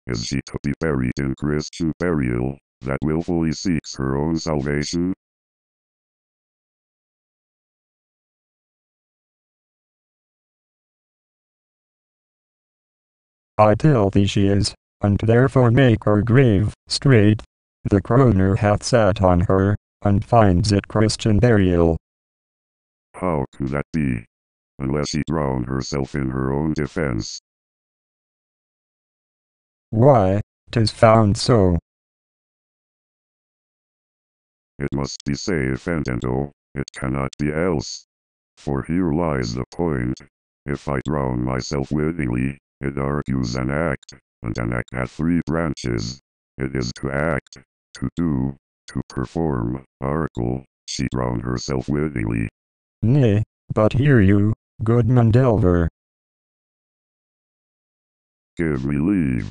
Is she to be buried in Christian burial, that willfully seeks her own salvation? I tell thee she is, and therefore make her grave straight. The kroner hath sat on her, and finds it Christian burial. How could that be? Unless she drowned herself in her own defense. Why, 'tis found so. It must be safe and it cannot be else. For here lies the point. If I drown myself wittingly, it argues an act, and an act hath three branches. It is to act, to do, to perform. Article, she drowned herself wittingly. Nay, but hear you, Goodman Delver. Give me leave.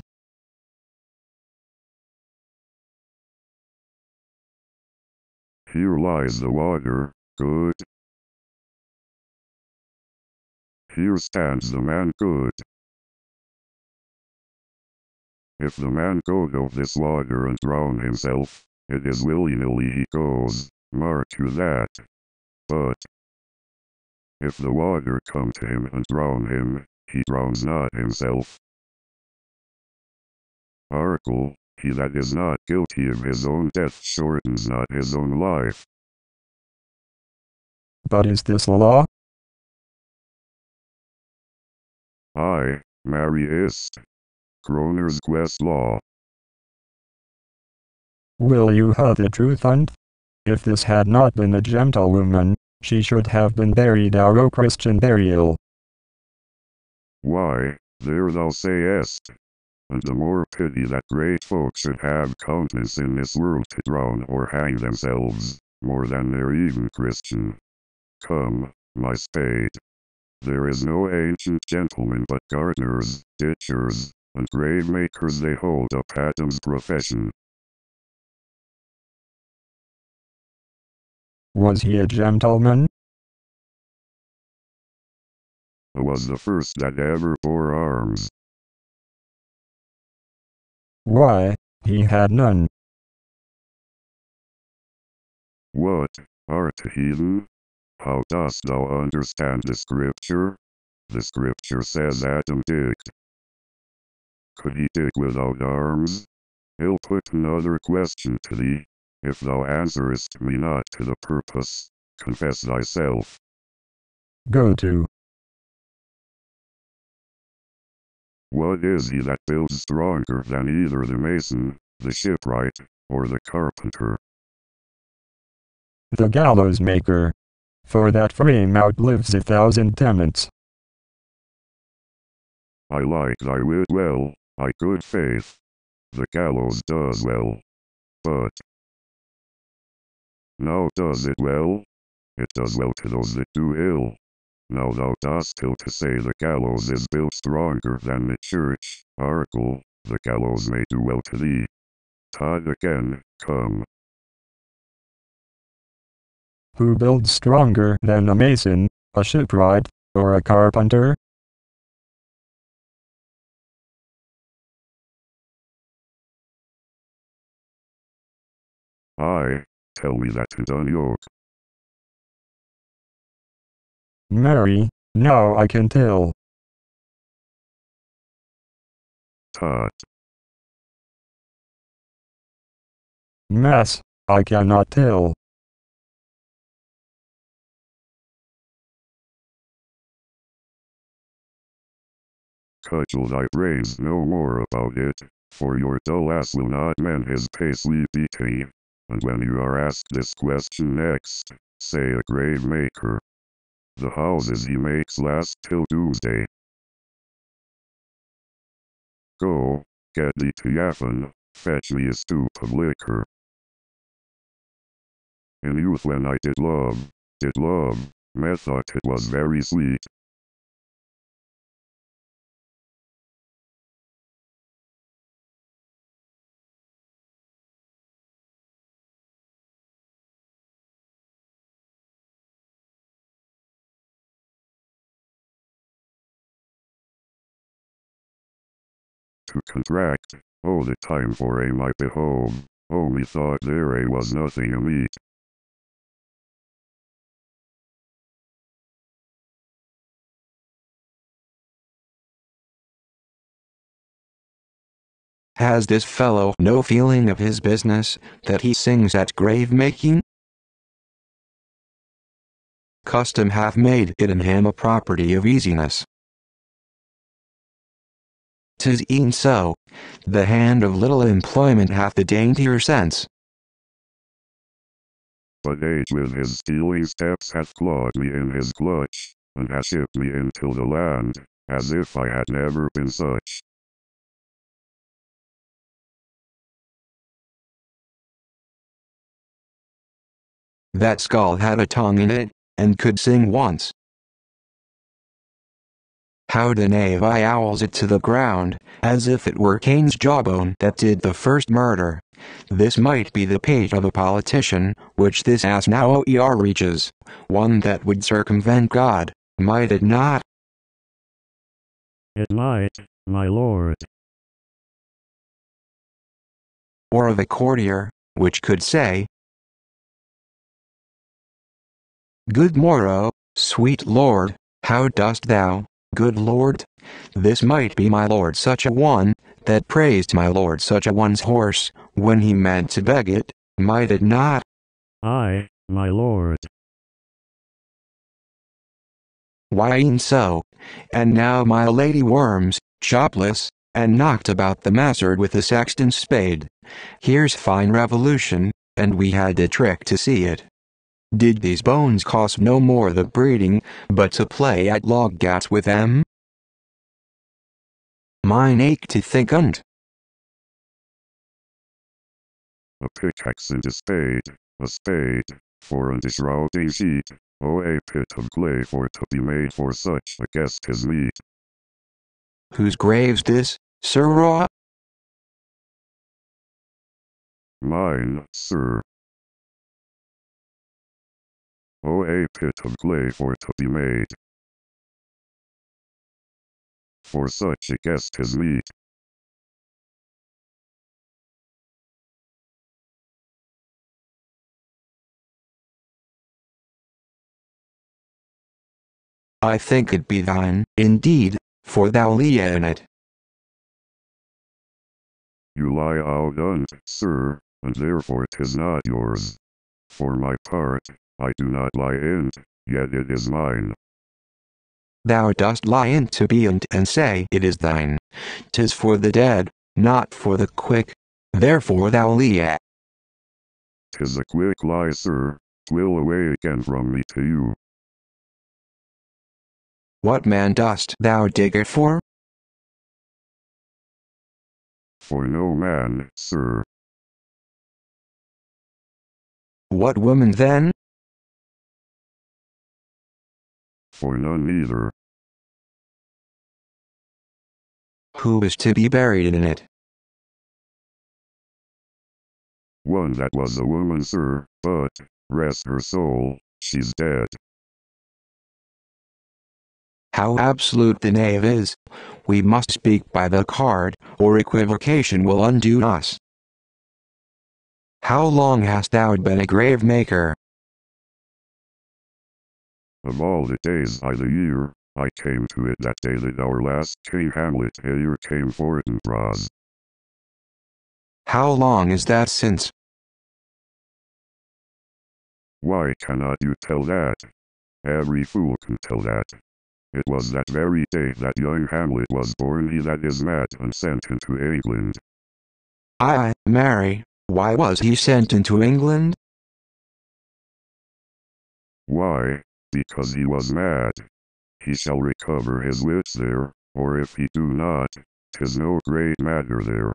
Here lies the water, good. Here stands the man good. If the man go of this water and drown himself, it is willy-nilly he goes, mark you that. But if the water come to him and drown him, he drowns not himself. Article, he that is not guilty of his own death shortens not his own life. But is this law? I, Mary ist. Kroner's quest law. Will you ha' the truth on't? If this had not been a gentlewoman, she should have been buried our Christian burial. Why, there thou sayest. And the more pity that great folk should have countenance in this world to drown or hang themselves, more than they're even Christian. Come, my spade. There is no ancient gentleman but gardeners, ditchers, and grave makers they hold up Adam's profession. Was he a gentleman? Was the first that ever bore arms. Why, he had none. What, art a heathen? How dost thou understand the scripture? The scripture says Adam digged. Could he dig without arms? I'll put another question to thee. If thou answerest me not to the purpose, confess thyself. Go to. What is he that builds stronger than either the mason, the shipwright, or the carpenter? The gallows maker. For that frame outlives 1,000 tenants. I like thy wit well, I good faith. The gallows does well. But now does it well? It does well to those that do ill. Now thou dost ill to say the gallows is built stronger than the church. Article, the gallows may do well to thee. Todd again, come. Who builds stronger than a mason, a shipwright, or a carpenter? I, tell me that to unyoke. Mary, now I can tell. Tot. Mass, I cannot tell. Cudgel thy brains no more about it, for your dull ass will not mend his paisley beating. And when you are asked this question next, say a grave maker. The houses he makes last till doomsday. Go, get thee to Yaffin, fetch me a stoop of liquor. In youth when I did love, methought it was very sweet. to contract. Oh, the time for a might be home. Only thought there was nothing to meet. Has this fellow no feeling of his business, that he sings at grave making? Custom hath made it in him a property of easiness. 'Tis e'en so, the hand of little employment hath the daintier sense. But age with his stealing steps hath clawed me in his clutch, and hath shipped me into the land, as if I had never been such. That skull had a tongue in it, and could sing once. How the knave I owls it to the ground, as if it were Cain's jawbone that did the first murder. This might be the pate of a politician, which this ass now reaches, one that would circumvent God, might it not? It might, my lord. Or of a courtier, which could say, Good morrow, sweet lord, how dost thou, good lord? This might be my lord such a one, that praised my lord such a one's horse, when he meant to beg it, might it not? Aye, my lord. Why e'en so, and now my lady worms, chopless, and knocked about the massard with the sexton's spade. Here's fine revolution, and we had a trick to see it. Did these bones cost no more the breeding, but to play at log gats with them? Mine ache to think on't. A pickaxe and a spade, for a shrouding sheet, oh a pit of clay for to be made for such a guest as meet. Whose grave's this, sirrah? Mine, sir. Oh a pit of clay for to be made, for such a guest as meet. I think it be thine, indeed, for thou lie in it. You lie out on't, sir, and therefore 'tis not yours. For my part, I do not lie in't, yet it is mine. Thou dost lie in to be and say it is thine. 'Tis for the dead, not for the quick. Therefore thou lie. 'Tis a quick lie, sir, 'twill away again from me to you. What man dost thou dig it for? For no man, sir. What woman then? For none either. Who is to be buried in it? One that was a woman, sir, but, rest her soul, she's dead. How absolute the knave is! We must speak by the card, or equivocation will undo us. How long hast thou been a grave maker? Of all the days I the year, I came to it that day that our last King Hamlet here came forth in prose. How long is that since? Why cannot you tell that? Every fool can tell that. It was that very day that young Hamlet was born, he that is mad and sent into England. Aye, marry, why was he sent into England? Why? Because he was mad. He shall recover his wits there, or if he do not, 'tis no great matter there.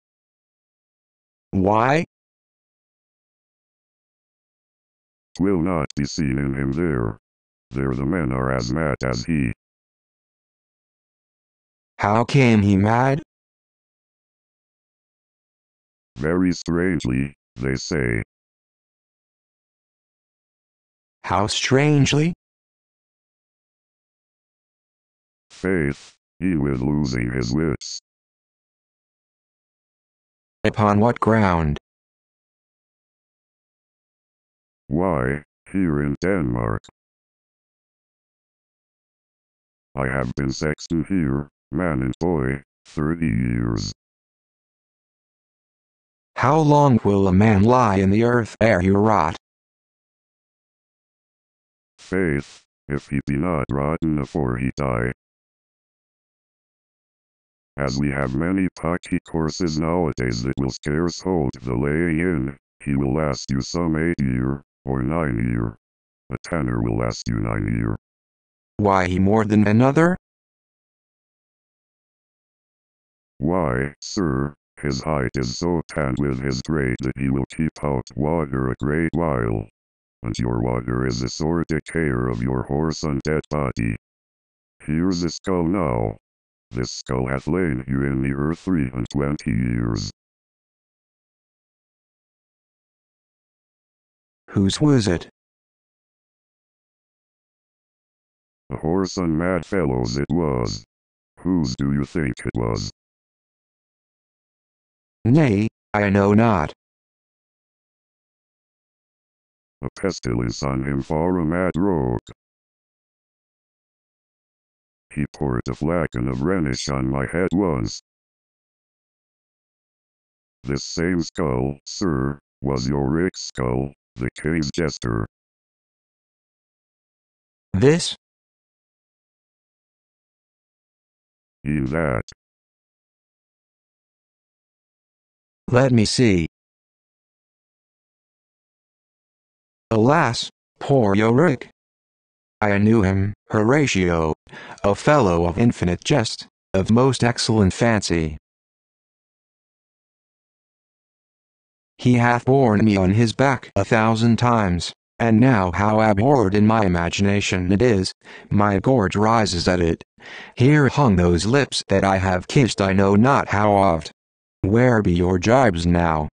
Why? 'Twill not be seen in him there. There the men are as mad as he. How came he mad? Very strangely, they say. How strangely? Faith, he with losing his wits. Upon what ground? Why, here in Denmark. I have been sexton here, man and boy, 30 years. How long will a man lie in the earth ere you rot? Faith, if he be not rotten afore he die. As we have many pocky courses nowadays that will scarce hold the laying in, he will last you some 8 year, or 9 year. A tenor will last you 9 year. Why he more than another? Why, sir, his height is so tanned with his trade that he will keep out water a great while. And your water is the sore decayer of your horse and dead body. Here's the skull now. This skull hath lain you in the earth 23 years. Whose was it? A horse and mad fellow's it was. Whose do you think it was? Nay, I know not. A pestilence on him for a mad rogue. He poured a flagon of Rhenish on my head once. This same skull, sir, was your Rick's skull, the king's jester. This? In that. Let me see. Alas, poor Yorick. I knew him, Horatio, a fellow of infinite jest, of most excellent fancy. He hath borne me on his back 1,000 times, and now how abhorred in my imagination it is, my gorge rises at it. Here hung those lips that I have kissed I know not how oft. Where be your jibes now?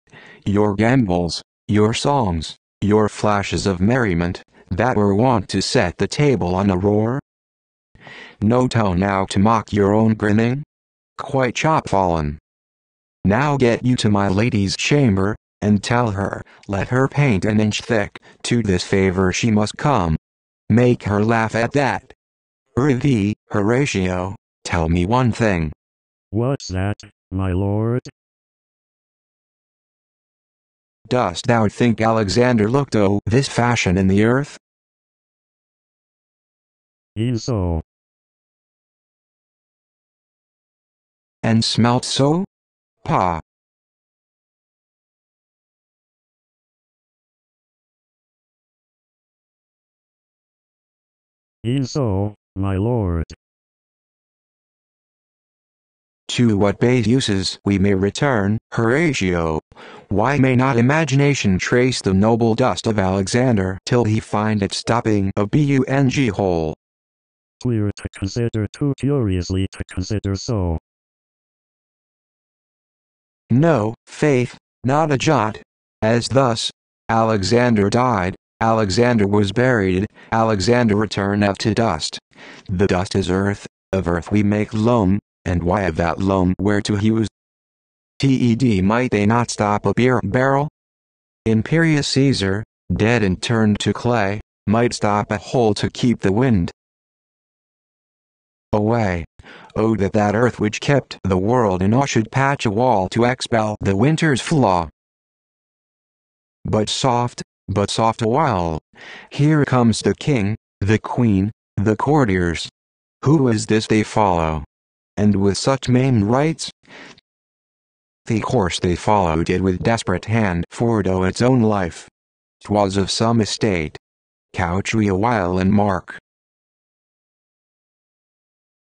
Your gambols, your songs, your flashes of merriment, that were wont to set the table on a roar? No tone now to mock your own grinning? Quite chop-fallen. Now get you to my lady's chamber, and tell her, let her paint an inch thick, to this favor she must come. Make her laugh at that. Prithee, Horatio, tell me one thing. What's that, my lord? Dost thou think Alexander looked o' this fashion in the earth? E'en so. And smelt so? Pah! E'en so, my lord. To what base uses we may return, Horatio. Why may not imagination trace the noble dust of Alexander till he find it stopping a bung hole? Clear to consider, too curiously to consider so. No, faith, not a jot. As thus, Alexander died, Alexander was buried, Alexander returneth to dust. The dust is earth, of earth we make loam, and why of that loam whereto he was? Ted might they not stop a beer barrel? Imperious Caesar, dead and turned to clay, might stop a hole to keep the wind away. Oh, that that earth which kept the world in awe should patch a wall to expel the winter's flaw. But soft a while. Here comes the king, the queen, the courtiers. Who is this they follow? And with such maimed rites? The course they followed it with desperate hand fordo its own life. 'Twas of some estate. Couch we a while and mark.